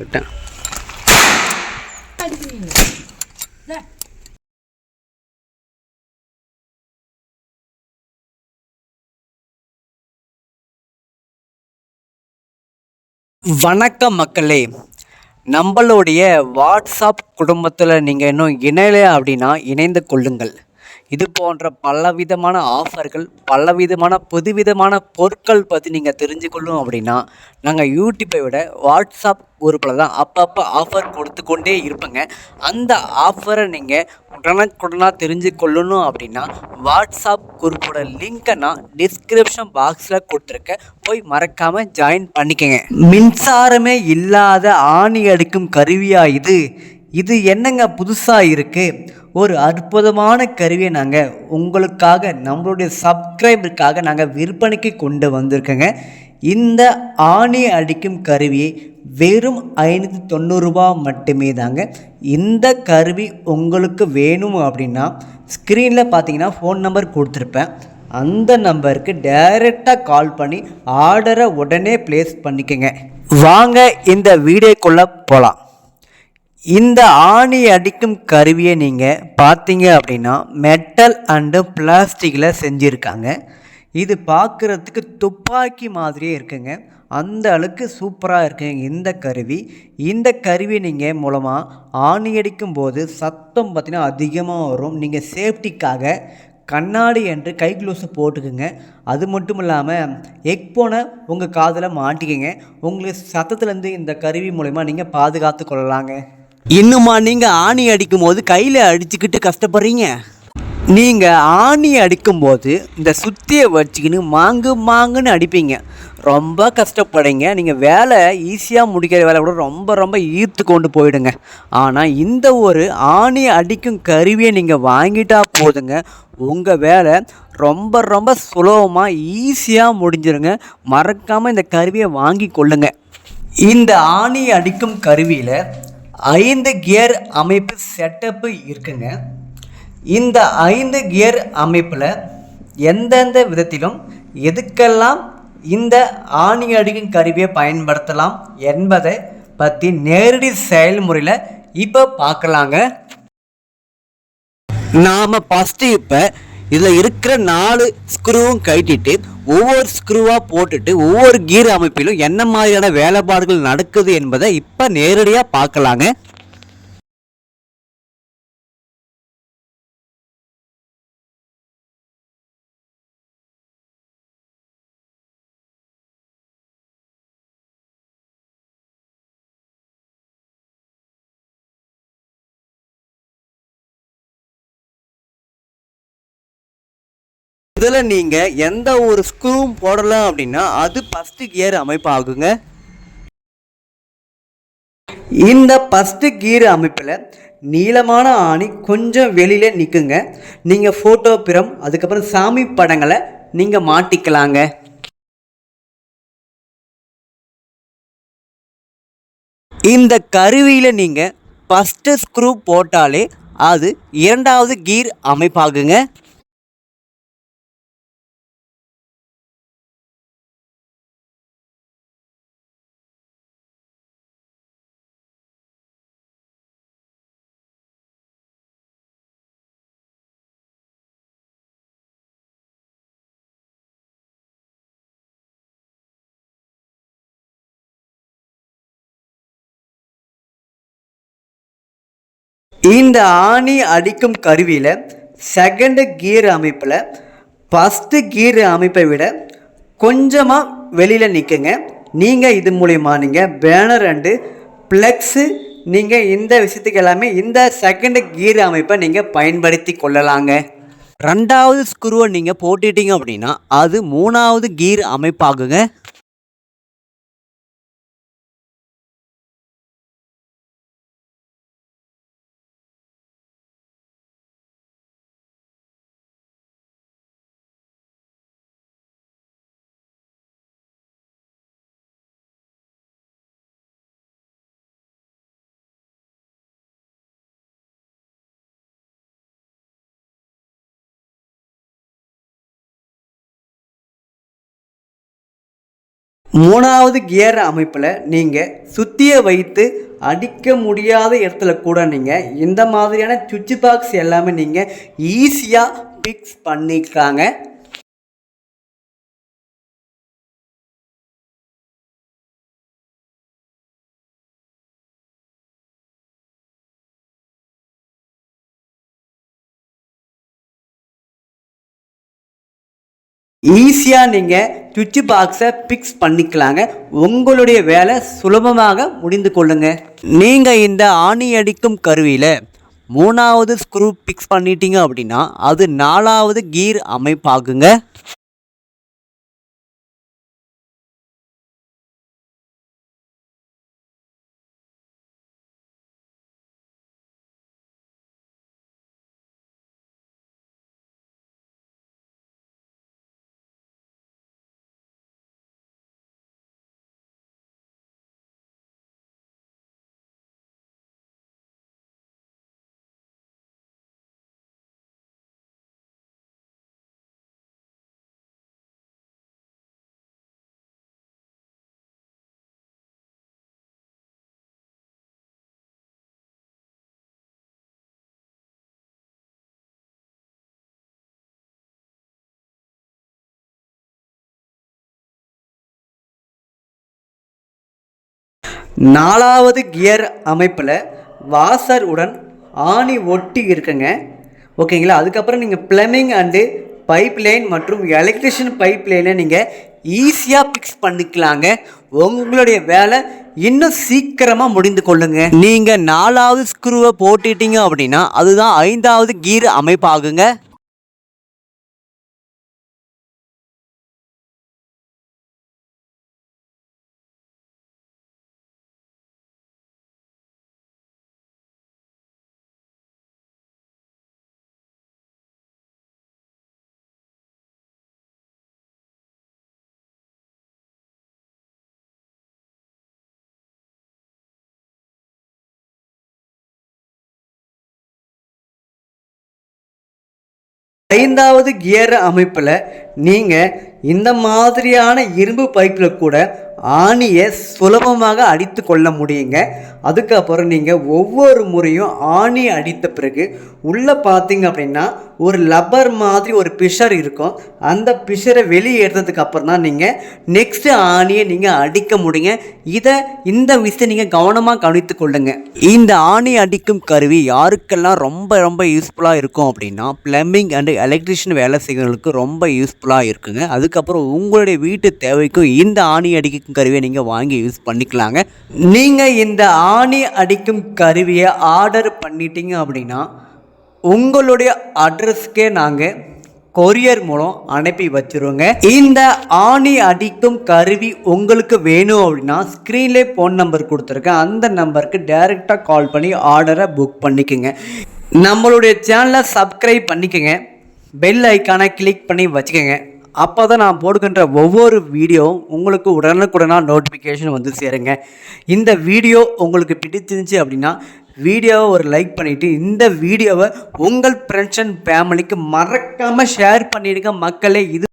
விட்டேன். வணக்கம் மக்களே. நம்மளுடைய வாட்ஸ்அப் குடும்பத்தில் நீங்கள் இன்னும் இணையலை அப்படின்னா இணைந்து கொள்ளுங்கள். இது போன்ற பலவிதமான ஆஃபர்கள், பலவிதமான புதுவிதமான பொருட்கள் பற்றி நீங்கள் தெரிஞ்சுக்கொள்ளும் அப்படின்னா நாங்கள் யூடியூப்பை விட வாட்ஸ்அப் குரூப்பில் தான் அப்பப்போ ஆஃபர் கொடுத்து கொண்டே இருப்பேங்க. அந்த ஆஃபரை நீங்கள் உடனுக்குடனாக தெரிஞ்சு கொள்ளணும் அப்படின்னா வாட்ஸ்அப் குரூப்போட லிங்க்கை நான் டிஸ்கிரிப்ஷன் பாக்ஸில் கொடுத்துருக்கேன், போய் மறக்காமல் ஜாயின் பண்ணிக்கங்க. மின்சாரமே இல்லாத ஆணி அடிக்கும் கருவியா இது? இது என்னங்க புதுசாக இருக்குது? ஒரு அற்புதமான கருவியை நாங்கள் உங்களுக்காக, நம்மளுடைய சப்ஸ்கிரைபருக்காக நாங்கள் விற்பனைக்கு கொண்டு வந்திருக்கோங்க. இந்த ஆணி அடிக்கும் கருவியை வெறும் 590 ரூபா மட்டுமே தாங்க. இந்த கருவி உங்களுக்கு வேணும் அப்படின்னா ஸ்க்ரீனில் பார்த்தீங்கன்னா ஃபோன் நம்பர் கொடுத்துருப்பேன். அந்த நம்பருக்கு டைரெக்டாக கால் பண்ணி ஆர்டரை உடனே ப்ளேஸ் பண்ணிக்கோங்க. வாங்க இந்த வீடியோக்குள்ளே போகலாம். இந்த ஆணி அடிக்கும் கருவியை நீங்கள் பார்த்தீங்க அப்படின்னா மெட்டல் அண்டு பிளாஸ்டிக்கில் செஞ்சுருக்காங்க. இது பார்க்குறதுக்கு துப்பாக்கி மாதிரியே இருக்குங்க. அந்த அளவுக்கு சூப்பராக இருக்குங்க இந்த கருவி. இந்த கருவி நீங்கள் மூலமாக ஆணி அடிக்கும் போது சத்தம் பார்த்திங்கன்னா அதிகமாக வரும். நீங்கள் சேஃப்டிக்காக கண்ணாடி என்று கை க்ளோஸு போட்டுக்குங்க. அது மட்டும் இல்லாமல் ஹெட்ஃபோனை உங்கள் காதில் மாட்டிக்கங்க. உங்களுக்கு சத்தத்துலேருந்து இந்த கருவி மூலமா நீங்கள் பாதுகாத்து கொள்ளலாங்க. இன்னுமா நீங்கள் ஆணி அடிக்கும் போது கையில் அடிச்சுக்கிட்டு கஷ்டப்படுறீங்க? நீங்கள் ஆணி அடிக்கும்போது இந்த சுத்தியை வச்சுக்கின்னு மாங்குன்னு அடிப்பீங்க, ரொம்ப கஷ்டப்படுங்க. நீங்கள் வேலை ஈஸியாக முடிக்கிற வேலை கூட ரொம்ப ஈர்த்து கொண்டு போயிடுங்க. ஆனால் இந்த ஒரு ஆணி அடிக்கும் கருவியை நீங்கள் வாங்கிட்டா போதுங்க, உங்கள் வேலை ரொம்ப சுலபமாக ஈஸியாக முடிஞ்சிருங்க. மறக்காமல் இந்த கருவியை வாங்கி கொள்ளுங்க. இந்த ஆணி அடிக்கும் கருவியில் 5 கியர் அமைப்பு செட்டப்பு இருக்குங்க. இந்த 5 கியர் அமைப்பில் எந்தெந்த விதத்திலும் எதுக்கெல்லாம் இந்த ஆணி அடிக்கும் கருவியை பயன்படுத்தலாம் என்பதை பற்றி நேரடி செயல்முறையில் இப்போ பார்க்கலாங்க. நாம் ஃபஸ்ட்டு இப்போ இதில் இருக்கிற 4 ஸ்க்ரூவும் கட்டிட்டு ஒவ்வொரு ஸ்க்ரூவாக போட்டுட்டு ஒவ்வொரு கீர் அமைப்பிலும் என்ன மாதிரியான வேலைப்பாடுகள் நடக்குது என்பதை இப்போ நேரடியாக பார்க்கலாங்க. இதில் நீங்கள் எந்த ஒரு ஸ்க்ரூவும் போடலாம் அப்படின்னா அது ஃபஸ்ட்டு கியர் அமைப்பு ஆகுங்க. இந்த ஃபஸ்ட்டு கியர் அமைப்பில் நீளமான ஆணி கொஞ்சம் வெளியில் நிற்குங்க. நீங்கள் ஃபோட்டோ பிரம் அதுக்கப்புறம் சாமி படங்களை நீங்கள் மாட்டிக்கலாங்க. இந்த கருவியில் நீங்கள் ஃபஸ்ட்டு ஸ்க்ரூ போட்டாலே அது 2வது கியர் அமைப்பாகுங்க. இந்த ஆணி அடிக்கும் கருவியில் செகண்ட் கியர் அமைப்பில் ஃபஸ்ட்டு கியர் அமைப்பை விட கொஞ்சமாக வெளியில் நிற்குங்க. நீங்கள் இது மூலிமா நீங்கள் பேனர் அண்டு ப்ளக்ஸு நீங்கள் இந்த விஷயத்துக்கு எல்லாமே இந்த செகண்ட் கியர் அமைப்பை நீங்கள் பயன்படுத்தி கொள்ளலாங்க. 2வது ஸ்க்ரூவை நீங்கள் போட்டுட்டீங்க அப்படின்னா அது 3வது கியர் அமைப்பாகுங்க. மூணாவது கியர் அமைப்பில் நீங்கள் சுத்தியை வைத்து அடிக்க முடியாத இடத்துல கூட நீங்கள் இந்த மாதிரியான சுவிட்ச் பாக்ஸ் எல்லாமே நீங்கள் ஈஸியாக ஃபிக்ஸ் பண்ணிக்கலாங்க. ஈஸியாக நீங்கள் சுவிட்ச் பாக்ஸை ஃபிக்ஸ் பண்ணிக்கலாங்க. உங்களுடைய வேலை சுலபமாக முடிந்து கொள்ளுங்க. நீங்கள் இந்த ஆணி அடிக்கும் கருவியில் மூணாவது ஸ்க்ரூ ஃபிக்ஸ் பண்ணிட்டீங்க அப்படின்னா அது நாலாவது கீர் அமைப்பாகுங்க. நாலாவது கியர் அமைப்பில் வாசர் உடன் ஆணி ஒட்டி இருக்குங்க. ஓகேங்களா. அதுக்கப்புறம் நீங்கள் ப்ளம்பிங் அண்டு பைப் லைன் மற்றும் எலக்ட்ரிஷியன் பைப் லைனை நீங்கள் ஈஸியாக ஃபிக்ஸ் பண்ணிக்கலாங்க. உங்களுடைய வேலை இன்னும் சீக்கிரமாக முடிந்து கொள்ளுங்க. நீங்கள் நாலாவது ஸ்க்ரூவை போட்டுட்டீங்க அப்படின்னா அதுதான் ஐந்தாவது கீர் அமைப்பாகுங்க. ஐந்தாவது கியர் அமைப்பில் நீங்கள் இந்த மாதிரியான இரும்பு பைப்பில் கூட ஆணியை சுலபமாக அடித்து கொள்ள முடியுங்க. அதுக்கப்புறம் நீங்கள் ஒவ்வொரு முறையும் ஆணி அடித்த பிறகு உள்ளே பார்த்தீங்க அப்படின்னா ஒரு லப்பர் மாதிரி ஒரு பிஷர் இருக்கும். அந்த பிஷரை வெளியே எடுத்ததுக்கு அப்புறம் தான் நீங்கள் நெக்ஸ்ட்டு ஆணியை நீங்கள் அடிக்க முடியுங்க. இந்த விஷயத்தை நீங்கள் கவனமாக கவனித்து கொள்ளுங்க. இந்த ஆணி அடிக்கும் கருவி யாருக்கெல்லாம் ரொம்ப ரொம்ப யூஸ்ஃபுல்லாக இருக்கும் அப்படின்னா ப்ளம்பிங் அண்டு எலக்ட்ரிஷியன் வேலை செய்கிறவங்களுக்கு ரொம்ப யூஸ்ஃபுல்லாக இருக்குங்க. அதுக்கப்புறம் உங்களுடைய வீட்டு தேவைக்கும் இந்த ஆணி அடிக்கும் கருவியை நீங்கள் வாங்கி யூஸ் பண்ணிக்கலாங்க. நீங்கள் இந்த ஆணி அடிக்கும் கருவியை ஆர்டர் பண்ணிட்டீங்க அப்படின்னா உங்களுடைய அட்ரஸ்க்கே நாங்கள் கொரியர் மூலம் அனுப்பி வச்சுருவோங்க. இந்த ஆணி அடிக்கும் கருவி உங்களுக்கு வேணும் அப்படின்னா ஸ்க்ரீன்லேயே ஃபோன் நம்பர் கொடுத்துருக்கேன். அந்த நம்பருக்கு டைரெக்டாக கால் பண்ணி ஆர்டரை புக் பண்ணிக்கோங்க. நம்மளுடைய சேனலை சப்ஸ்கிரைப் பண்ணிக்கோங்க. பெல் ஐக்கானை கிளிக் பண்ணி வச்சுக்கோங்க. அப்போ தான் நான் போடுகின்ற ஒவ்வொரு வீடியோவும் உங்களுக்கு உடனுக்குடனாக நோட்டிஃபிகேஷன் வந்து சேருங்க. இந்த வீடியோ உங்களுக்கு பிடிச்சிருந்துச்சு அப்படின்னா வீடியோவை ஒரு லைக் பண்ணிவிட்டு இந்த வீடியோவை உங்கள் ஃப்ரெண்ட்ஸ் அண்ட் ஃபேமிலிக்கு மறக்காமல் ஷேர் பண்ணிவிடுங்க மக்களே. இது